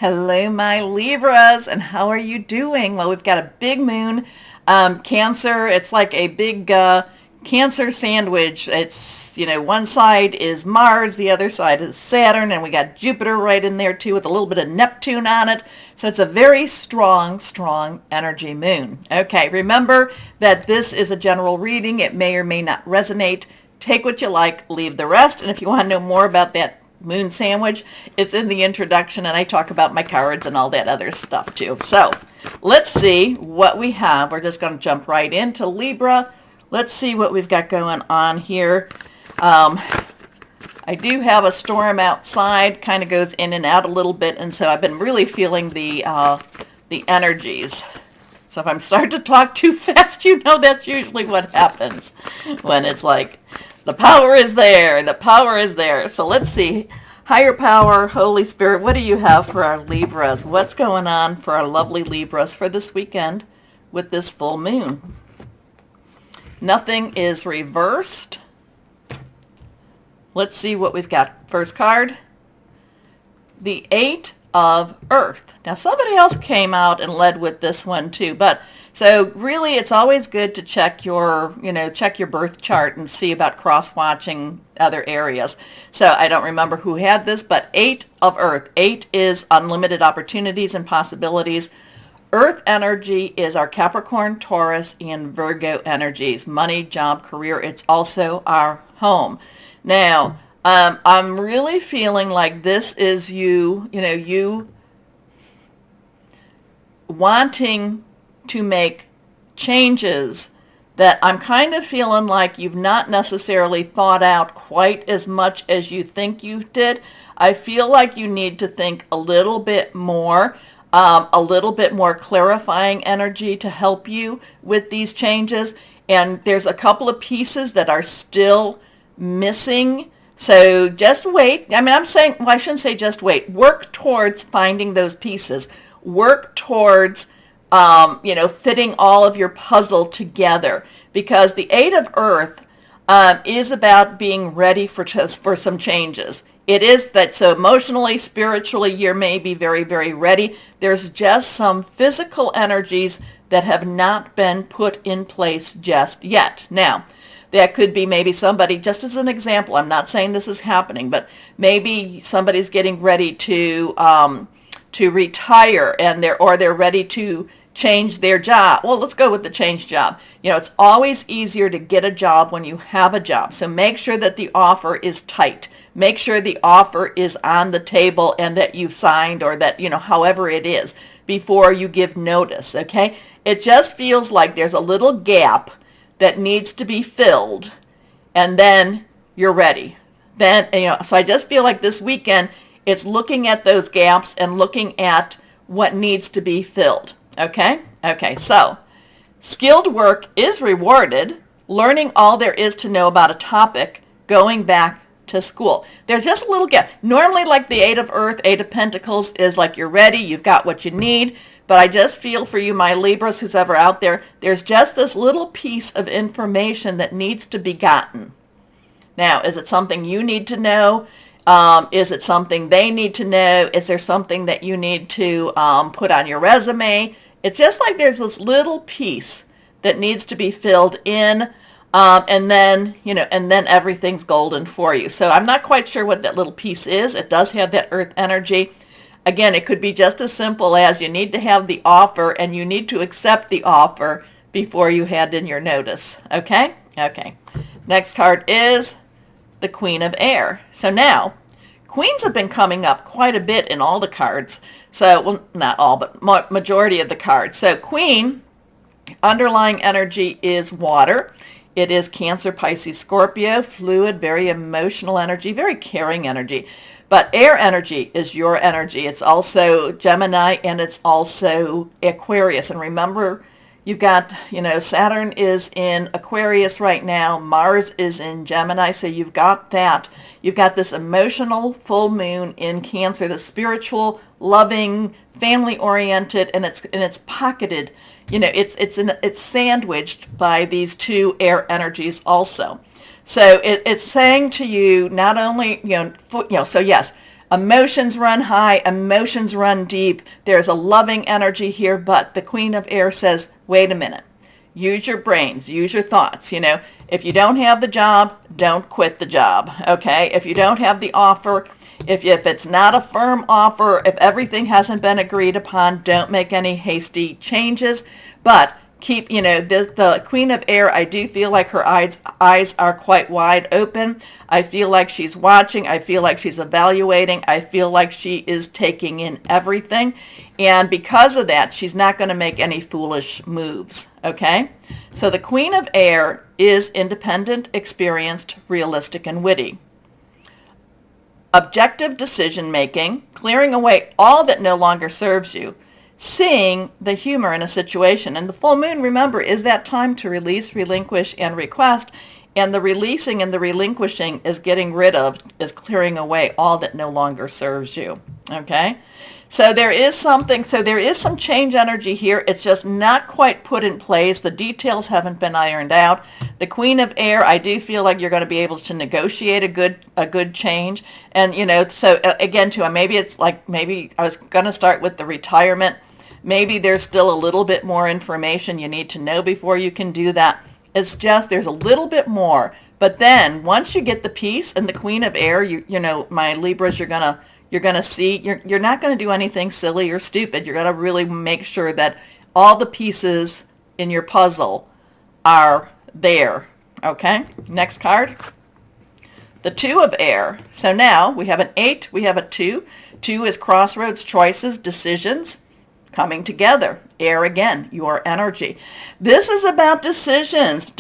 Hello, my Libras, and how are you doing? Well, we've got a big moon, Cancer. It's like a big Cancer sandwich. It's, one side is Mars, the other side is Saturn, and we got Jupiter right in there too with a little bit of Neptune on it. So it's a very strong, strong energy moon. Okay, remember that this is a general reading. It may or may not resonate. Take what you like, leave the rest. And if you want to know more about that moon sandwich, it's in the introduction, and I talk about my cards and all that other stuff too. So let's see what we have. We're just going to jump right into Libra. Let's see what we've got going on here. I do have a storm outside, kind of goes in and out a little bit, and so I've been really feeling the energies. So if I'm starting to talk too fast, that's usually what happens when it's like, the power is there. The power is there. So let's see. Higher power, Holy Spirit, what do you have for our Libras? What's going on for our lovely Libras for this weekend with this full moon? Nothing is reversed. Let's see what we've got. First card, the Eight of Earth. Now somebody else came out and led with this one too, but so really it's always good to check your birth chart and see about cross-watching other areas. So I don't remember who had this, but Eight of Earth. 8 is unlimited opportunities and possibilities. Earth energy is our Capricorn, Taurus, and Virgo energies. Money, job, career. It's also our home. Now, I'm really feeling like this is you wanting to make changes that I'm kind of feeling like you've not necessarily thought out quite as much as you think you did. I feel like you need to think a little bit more clarifying energy to help you with these changes. And there's a couple of pieces that are still missing. So just wait. I'm saying, well, I shouldn't say just wait. Work towards finding those pieces. Work towards fitting all of your puzzle together, because the Eight of Earth is about being ready for some changes. It is that, so emotionally, spiritually, you may be very, very ready. There's just some physical energies that have not been put in place just yet. Now, that could be maybe somebody, just as an example, I'm not saying this is happening, but maybe somebody's getting ready to retire, and they're ready to change their job. Well, let's go with the change job. It's always easier to get a job when you have a job. So make sure that the offer is tight. Make sure the offer is on the table and that you've signed, or that, however it is, before you give notice, okay? It just feels like there's a little gap that needs to be filled, and then you're ready. Then, so I just feel like this weekend, it's looking at those gaps and looking at what needs to be filled. Okay, so skilled work is rewarded, learning all there is to know about a topic, going back to school. There's just a little gap. Normally, like the Eight of Earth, Eight of Pentacles is like you're ready, you've got what you need, but I just feel for you, my Libras, who's ever out there, there's just this little piece of information that needs to be gotten. Now, is it something you need to know? Is it something they need to know? Is there something that you need to put on your resume? It's just like there's this little piece that needs to be filled in, and then everything's golden for you. So I'm not quite sure what that little piece is. It does have that Earth energy. Again, it could be just as simple as you need to have the offer, and you need to accept the offer before you hand in your notice. Okay. Next card is the Queen of Air. So now, queens have been coming up quite a bit in all the cards. So, well, not all, but majority of the cards. So Queen, underlying energy is water. It is Cancer, Pisces, Scorpio, fluid, very emotional energy, very caring energy. But air energy is your energy. It's also Gemini, and it's also Aquarius. And remember, you've got, Saturn is in Aquarius right now. Mars is in Gemini. So you've got that. You've got this emotional full moon in Cancer, the spiritual, loving, family-oriented, and it's pocketed. It's sandwiched by these two air energies also. So it's saying to you, not only, so yes, Emotions run high, emotions run deep. There's a loving energy here, but the Queen of Air says, wait a minute. Use your brains, use your thoughts. If you don't have the job, don't quit the job, okay? If you don't have the offer, if it's not a firm offer, if everything hasn't been agreed upon, don't make any hasty changes. But keep, the Queen of Air, I do feel like her eyes are quite wide open. I feel like she's watching. I feel like she's evaluating. I feel like she is taking in everything. And because of that, she's not going to make any foolish moves, okay? So the Queen of Air is independent, experienced, realistic, and witty. Objective decision making, clearing away all that no longer serves you, seeing the humor in a situation. And the full moon, remember, is that time to release, relinquish, and request. And the releasing and the relinquishing is getting rid of, is clearing away all that no longer serves you. Okay? So there is some change energy here. It's just not quite put in place. The details haven't been ironed out. The Queen of Air, I do feel like you're going to be able to negotiate a good change. And, so again, too, maybe I was going to start with the retirement. Maybe there's still a little bit more information you need to know before you can do that. It's just there's a little bit more. But then once you get the peace and the Queen of Air, my Libras, you're gonna see you're not gonna do anything silly or stupid. You're gonna really make sure that all the pieces in your puzzle are there. Okay? Next card. The Two of Air. So now we have an 8, we have a 2. 2 is crossroads, choices, decisions coming together. Air again, your energy. This is about decisions.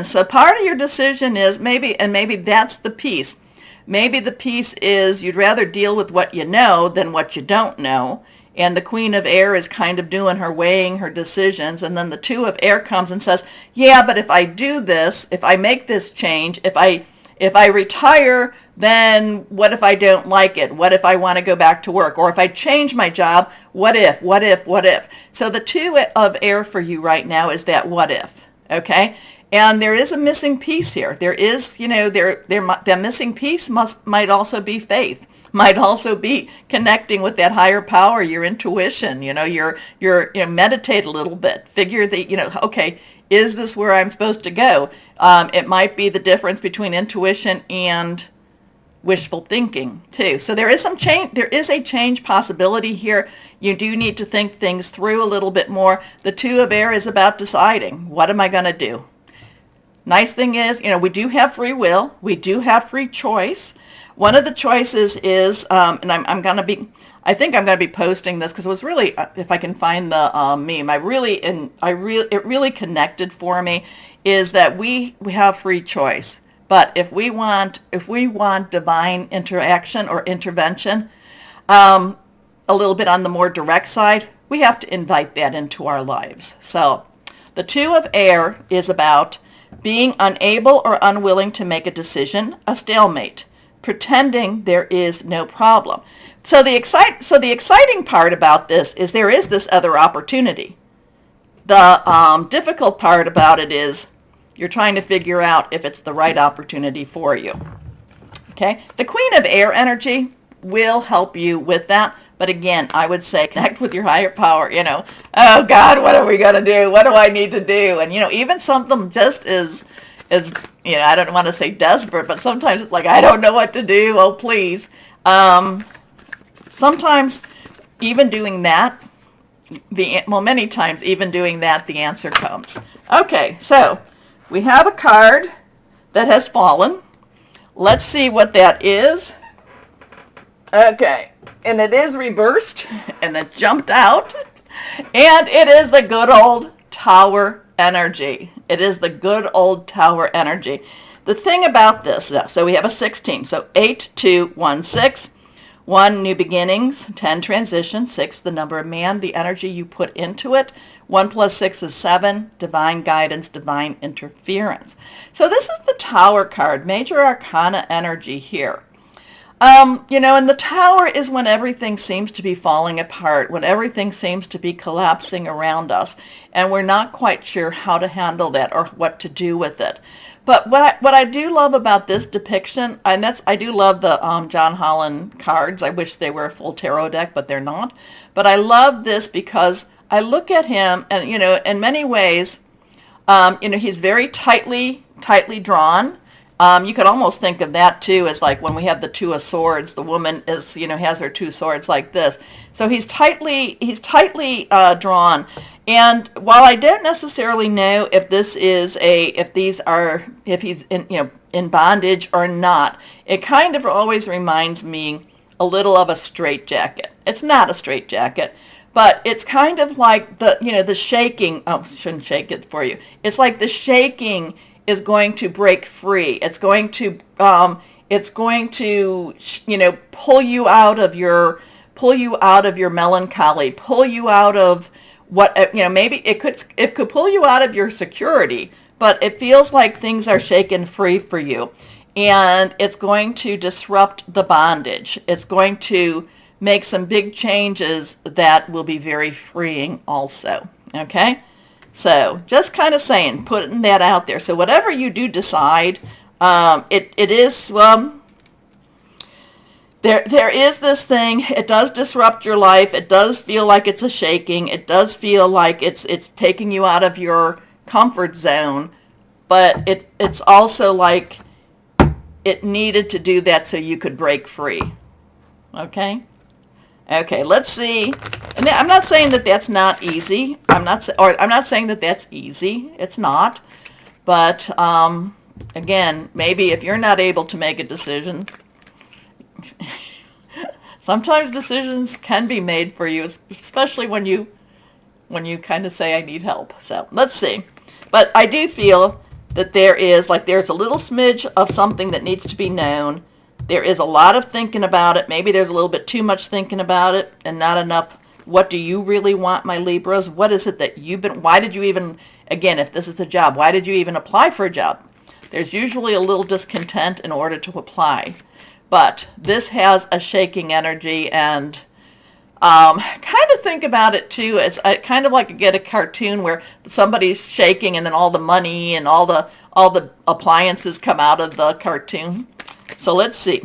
So part of your decision is maybe that's the piece. Maybe the piece is you'd rather deal with what you know than what you don't know. And the Queen of Air is kind of doing her weighing her decisions. And then the Two of Air comes and says, yeah, but if I do this, if I make this change, if I retire, then what if I don't like it? What if I want to go back to work? Or if I change my job, what if? So the Two of Air for you right now is that what if, okay? And there is a missing piece here. There is, the missing piece might also be faith, might also be connecting with that higher power, your intuition, meditate a little bit, figure that, okay, is this where I'm supposed to go? It might be the difference between intuition and wishful thinking too. So there is some change. There is a change possibility here. You do need to think things through a little bit more. The Two of Air is about deciding, what am I going to do? Nice thing is, we do have free will. We do have free choice. One of the choices is, and I think I'm going to be posting this because it was really, if I can find the meme, it really connected for me, is that we have free choice. But if we want divine interaction or intervention, a little bit on the more direct side, we have to invite that into our lives. So the Two of Air is about being unable or unwilling to make a decision, a stalemate, pretending there is no problem. So the exciting part about this is there is this other opportunity. The difficult part about it is you're trying to figure out if it's the right opportunity for you. Okay? The Queen of Air energy will help you with that. But again, I would say connect with your higher power, oh God, what are we going to do? What do I need to do? And, even something just is, I don't want to say desperate, but sometimes it's like, I don't know what to do. Oh, please. Sometimes even doing that, many times even doing that, the answer comes. Okay, so we have a card that has fallen. Let's see what that is. Okay, and it is reversed, and it jumped out, and it is the good old Tower energy. It is the good old Tower energy. The thing about this, so we have a 16, so 8, 2, 1, 6, 1, new beginnings, 10, transition, 6, the number of man, the energy you put into it, 1 plus 6 is 7, divine guidance, divine interference. So this is the Tower card, major arcana energy here. And the Tower is when everything seems to be falling apart, when everything seems to be collapsing around us, and we're not quite sure how to handle that or what to do with it. But what I do love about this depiction, and I do love the John Holland cards. I wish they were a full tarot deck, but they're not. But I love this because I look at him, and in many ways, he's very tightly drawn. You could almost think of that too as like when we have the Two of Swords. The woman is, has her two swords like this. So he's tightly drawn. And while I don't necessarily know if if he's in bondage or not, it kind of always reminds me a little of a straitjacket. It's not a straitjacket, but it's kind of like the shaking. Oh, shouldn't shake it for you. It's like the shaking is going to break free. It's going to pull you out of your melancholy, pull you out of what maybe it could pull you out of your security, but it feels like things are shaken free for you, and it's going to disrupt the bondage. It's going to make some big changes that will be very freeing also. Okay? So just kind of saying, putting that out there. So whatever you do decide, it is, there is this thing. It does disrupt your life. It does feel like it's a shaking. It does feel like it's taking you out of your comfort zone. But it's also like it needed to do that so you could break free. Okay? Okay, let's see. And I'm not saying that that's not easy. I'm not saying that that's easy. It's not. But again, maybe if you're not able to make a decision, sometimes decisions can be made for you, especially when you kind of say I need help. So let's see. But I do feel that there's a little smidge of something that needs to be known. There is a lot of thinking about it. Maybe there's a little bit too much thinking about it and not enough. What do you really want, my Libras? What is it that why did you even, again, if this is a job, why did you even apply for a job? There's usually a little discontent in order to apply. But this has a shaking energy, and kind of think about it too. It's kind of like you get a cartoon where somebody's shaking and then all the money and all the appliances come out of the cartoon. So let's see.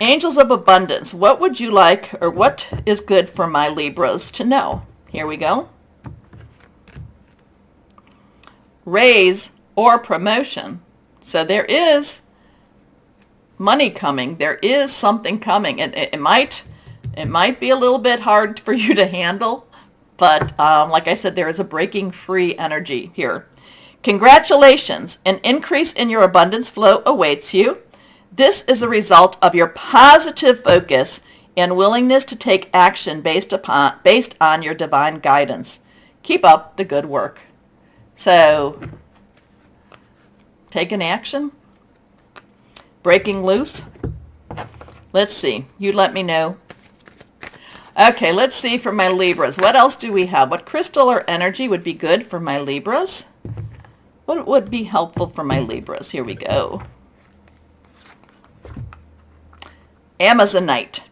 Angels of Abundance. What would you like, or what is good for my Libras to know? Here we go. Raise or promotion. So there is money coming. There is something coming. And it might be a little bit hard for you to handle. But like I said, there is a breaking free energy here. Congratulations. An increase in your abundance flow awaits you. This is a result of your positive focus and willingness to take action based on your divine guidance. Keep up the good work. So, taking action, breaking loose. Let's see. You let me know. Okay, let's see for my Libras. What else do we have? What crystal or energy would be good for my Libras? What would be helpful for my Libras? Here we go. Amazonite.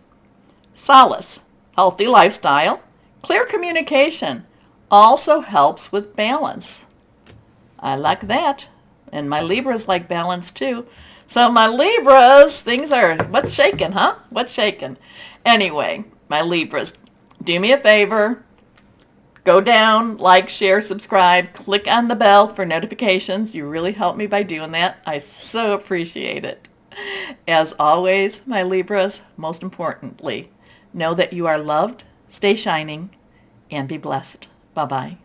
Solace. Healthy lifestyle. Clear communication. Also helps with balance. I like that. And my Libras like balance too. So my Libras, things are, what's shaking, huh? What's shaking? Anyway, my Libras, do me a favor. Go down, like, share, subscribe, click on the bell for notifications. You really help me by doing that. I so appreciate it. As always, my Libras, most importantly, know that you are loved, stay shining, and be blessed. Bye-bye.